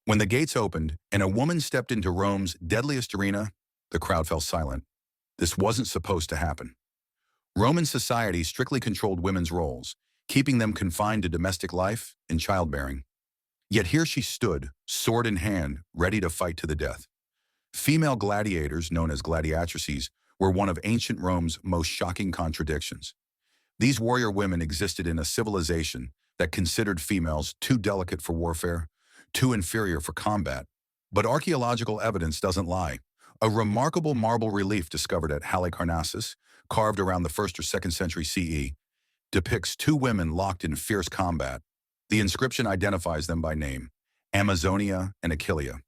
When the gates opened and a woman stepped into Rome's deadliest arena, the crowd fell silent. This wasn't supposed to happen. Roman society strictly controlled women's roles, keeping them confined to domestic life and childbearing. Yet here she stood, sword in hand, ready to fight to the death. Female gladiators, known as gladiatrices, were one of ancient Rome's most shocking contradictions. These warrior women existed in a civilization that considered females too delicate for warfare, too inferior for combat. But archaeological evidence doesn't lie. A remarkable marble relief discovered at Halicarnassus, carved around the 1st or 2nd century CE, depicts two women locked in fierce combat. The inscription identifies them by name, Amazonia and Achillia.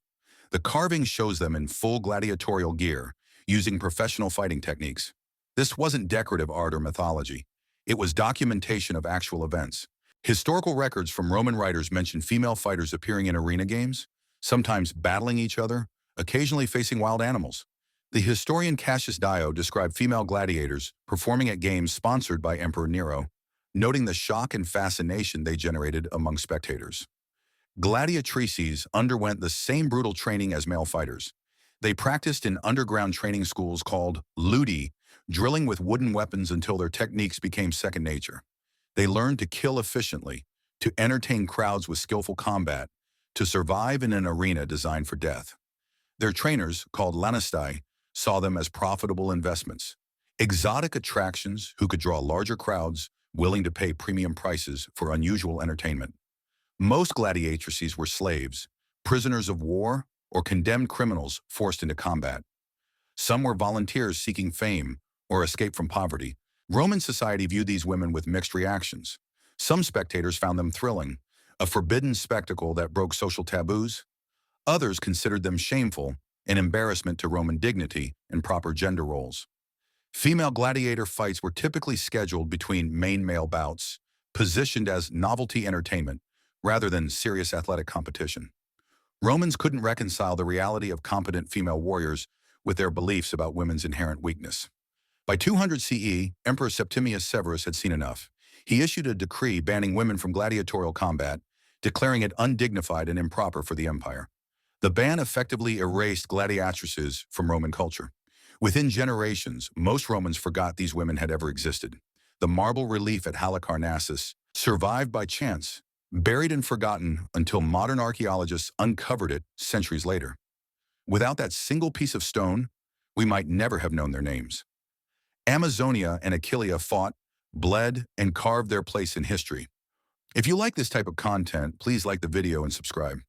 The carving shows them in full gladiatorial gear, using professional fighting techniques. This wasn't decorative art or mythology. It was documentation of actual events. Historical records from Roman writers mention female fighters appearing in arena games, sometimes battling each other, occasionally facing wild animals. The historian Cassius Dio described female gladiators performing at games sponsored by Emperor Nero, noting the shock and fascination they generated among spectators. Gladiatrices underwent the same brutal training as male fighters. They practiced in underground training schools called ludi, drilling with wooden weapons until their techniques became second nature. They learned to kill efficiently, to entertain crowds with skillful combat, to survive in an arena designed for death. Their trainers, called lanistai, saw them as profitable investments, exotic attractions who could draw larger crowds willing to pay premium prices for unusual entertainment. Most gladiatrices were slaves, prisoners of war, or condemned criminals forced into combat. Some were volunteers seeking fame or escape from poverty. Roman society viewed these women with mixed reactions. Some spectators found them thrilling, a forbidden spectacle that broke social taboos. Others considered them shameful, an embarrassment to Roman dignity and proper gender roles. Female gladiator fights were typically scheduled between main male bouts, positioned as novelty entertainment rather than serious athletic competition. Romans couldn't reconcile the reality of competent female warriors with their beliefs about women's inherent weakness. By 200 CE, Emperor Septimius Severus had seen enough. He issued a decree banning women from gladiatorial combat, declaring it undignified and improper for the empire. The ban effectively erased gladiatrices from Roman culture. Within generations, most Romans forgot these women had ever existed. The marble relief at Halicarnassus survived by chance, buried and forgotten until modern archaeologists uncovered it centuries later. Without that single piece of stone, we might never have known their names. Amazonia and Achillia fought, bled, and carved their place in history. If you like this type of content, please like the video and subscribe.